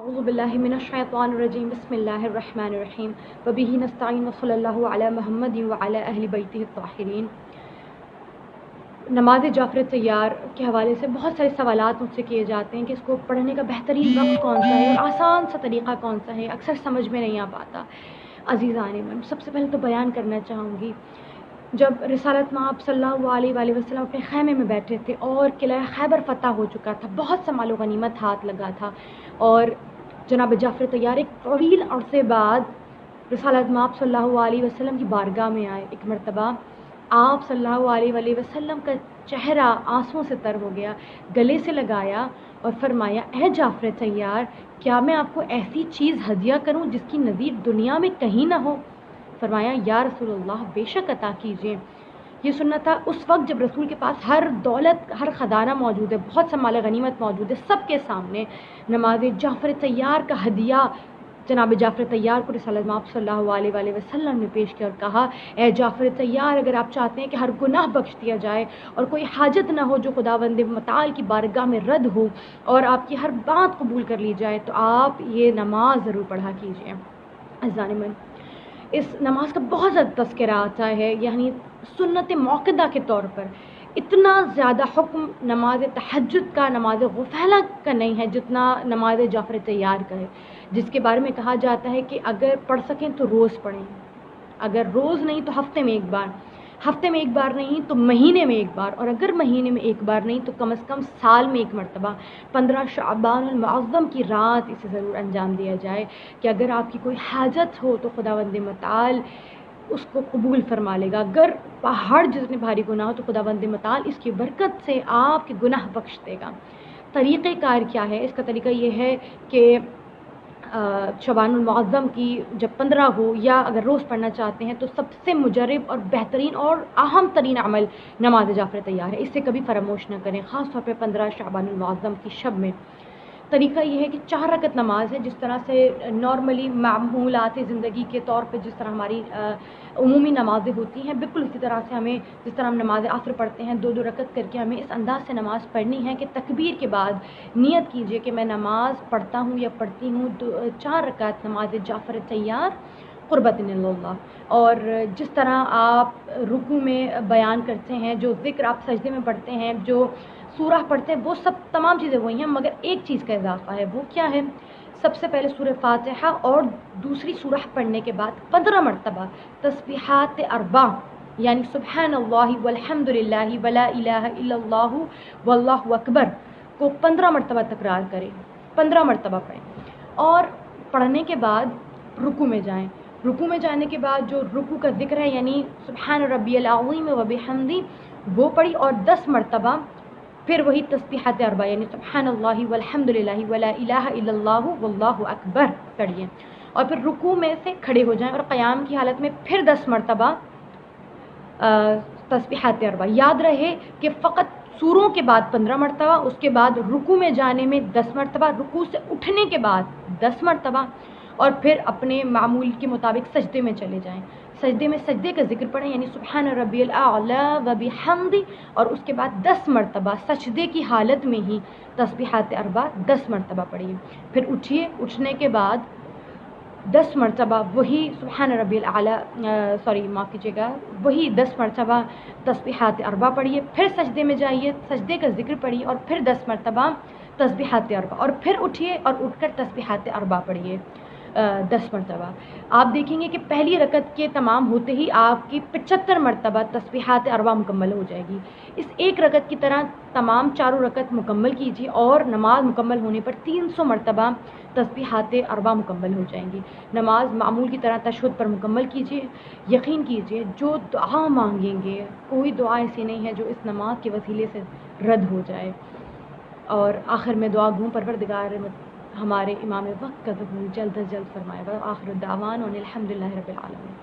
اعوذ باللہ من الشیطان الرجیم بسم اللہ الرحمن الرحیم وبہ نستعین وصلی اللہ علی محمد وعلی اہل بیتہ الطاہرین۔ نماز جعفر طیار کے حوالے سے بہت سارے سوالات مجھ سے کیے جاتے ہیں کہ اس کو پڑھنے کا بہترین وقت کون سا ہے اور آسان سا طریقہ کون سا ہے، اکثر سمجھ میں نہیں آ پاتا۔ عزیزان من، سب سے پہلے تو بیان کرنا چاہوں گی، جب رسالت مآب صلی اللہ علیہ وآلہ وسلم اپنے خیمے میں بیٹھے تھے اور قلعہ خیبر فتح ہو چکا تھا، بہت سا مال و غنیمت ہاتھ لگا تھا، اور جناب جعفر طیار ایک طویل عرصے بعد رسالت مآب صلی اللہ علیہ وسلم کی بارگاہ میں آئے۔ ایک مرتبہ آپ صلی اللہ علیہ وآلہ وسلم کا چہرہ آنسوؤں سے تر ہو گیا، گلے سے لگایا اور فرمایا، اے جعفر طیار، کیا میں آپ کو ایسی چیز ہدیہ کروں جس کی نظیر دنیا میں کہیں نہ ہو؟ فرمایا، یا رسول اللہ، بے شک عطا کیجیے۔ یہ سننا تھا اس وقت جب رسول کے پاس ہر دولت، ہر خزانہ موجود ہے، بہت سا مال غنیمت موجود ہے، سب کے سامنے نماز جعفر طیار کا ہدیہ جناب جعفر طیار کو رسالت مآب صلی اللہ علیہ وآلہ وسلم نے پیش کیا اور کہا، اے جعفر طیار، اگر آپ چاہتے ہیں کہ ہر گناہ بخش دیا جائے اور کوئی حاجت نہ ہو جو خداوند متعال کی بارگاہ میں رد ہو اور آپ کی ہر بات قبول کر لی جائے، تو آپ یہ نماز ضرور پڑھا کیجیے۔ عزیزان من، اس نماز کا بہت زیادہ تذکرہ آتا ہے، یعنی سنت موقدہ کے طور پر اتنا زیادہ حکم نماز تہجد کا، نماز غفلہ کا نہیں ہے جتنا نماز جعفر طیار کا ہے، جس کے بارے میں کہا جاتا ہے کہ اگر پڑھ سکیں تو روز پڑھیں، اگر روز نہیں تو ہفتے میں ایک بار، ہفتے میں ایک بار نہیں تو مہینے میں ایک بار، اور اگر مہینے میں ایک بار نہیں تو کم از کم سال میں ایک مرتبہ 15 شعبان المعظم کی رات اسے ضرور انجام دیا جائے کہ اگر آپ کی کوئی حاجت ہو تو خداوند متعال اس کو قبول فرما لے گا، اگر پہاڑ جتنے بھاری گناہ ہو تو خداوند متعال اس کی برکت سے آپ کے گناہ بخش دے گا۔ طریقہ کار کیا ہے؟ اس کا طریقہ یہ ہے کہ شعبان المعظم کی جب 15 ہو یا اگر روز پڑھنا چاہتے ہیں تو سب سے مجرب اور بہترین اور اہم ترین عمل نماز جعفر طیار ہے، اسے کبھی فراموش نہ کریں، خاص طور پہ 15 شعبان المعظم کی شب میں۔ طریقہ یہ ہے کہ 4 رکعت نماز ہے، جس طرح سے نارملی معمولات زندگی کے طور پہ جس طرح ہماری عمومی نمازیں ہوتی ہیں، بالکل اسی طرح سے ہمیں جس طرح ہم نماز عصر پڑھتے ہیں 2 رکعت کر کے، ہمیں اس انداز سے نماز پڑھنی ہے کہ تکبیر کے بعد نیت کیجئے کہ میں نماز پڑھتا ہوں یا پڑھتی ہوں 4 رکعت نماز جعفر طیار قربت اللہ، اور جس طرح آپ رکوع میں بیان کرتے ہیں، جو ذکر آپ سجدے میں پڑھتے ہیں، جو سورہ پڑھتے ہیں، وہ سب تمام چیزیں وہی ہیں، مگر ایک چیز کا اضافہ ہے۔ وہ کیا ہے؟ سب سے پہلے سورہ فاتحہ اور دوسری سورہ پڑھنے کے بعد 15 مرتبہ تسبیحات 4، یعنی سبحان اللہ والحمد للہ ولا الہ الا اللہ واللہ اکبر کو 15 مرتبہ تکرار کریں، 15 مرتبہ پڑھیں، اور پڑھنے کے بعد رکوع میں جائیں۔ رکوع میں جانے کے بعد جو رکوع کا ذکر ہے، یعنی سبحان ربی العظیم وبحمدہ، وہ پڑھی، اور 10 مرتبہ پھر وہی تسبیحات 4، یعنی سبحان اللہ والحمد للہ ولا الہ الا اللہ واللہ اکبر پڑھیے، اور پھر رکوع میں سے کھڑے ہو جائیں اور قیام کی حالت میں پھر 10 مرتبہ تسبیحات 4۔ یاد رہے کہ فقط سوروں کے بعد 15 مرتبہ، اس کے بعد رکوع میں جانے میں 10 مرتبہ، رکوع سے اٹھنے کے بعد 10 مرتبہ، اور پھر اپنے معمول کے مطابق سجدے میں چلے جائیں۔ سجدے میں سجدے کا ذکر پڑھیں، یعنی سبحان ربی الاعلی وبحمدہ، اور اس کے بعد 10 مرتبہ سجدے کی حالت میں ہی تسبیحات 4 10 مرتبہ پڑھیے۔ پھر اٹھیے، اٹھنے کے بعد 10 مرتبہ وہی سبحان ربی الاعلی معاف کیجیے گا، وہی 10 مرتبہ تسبیحات 4 پڑھیے، پھر سجدے میں جائیے، سجدے کا ذکر پڑھیے، اور پھر 10 مرتبہ تسبیحات 4، اور پھر اٹھیے اور اٹھ کر تسبیحات 4 پڑھیے 10 مرتبہ۔ آپ دیکھیں گے کہ پہلی رکعت کے تمام ہوتے ہی آپ کی 75 مرتبہ تسبیحات 4 مکمل ہو جائے گی۔ اس ایک رکعت کی طرح تمام 4 رکعت مکمل کیجیے، اور نماز مکمل ہونے پر 300 مرتبہ تسبیحات 4 مکمل ہو جائیں گی۔ نماز معمول کی طرح تشہد پر مکمل کیجیے۔ یقین کیجیے جو دعا مانگیں گے، کوئی دعا ایسی نہیں ہے جو اس نماز کے وسیلے سے رد ہو جائے۔ اور آخر میں دعا گوں، پروردگار ہمارے امام وقت کا ظہور جلد از جلد فرمائے گا۔ آخر الدعوان الحمد للہ رب العالمین۔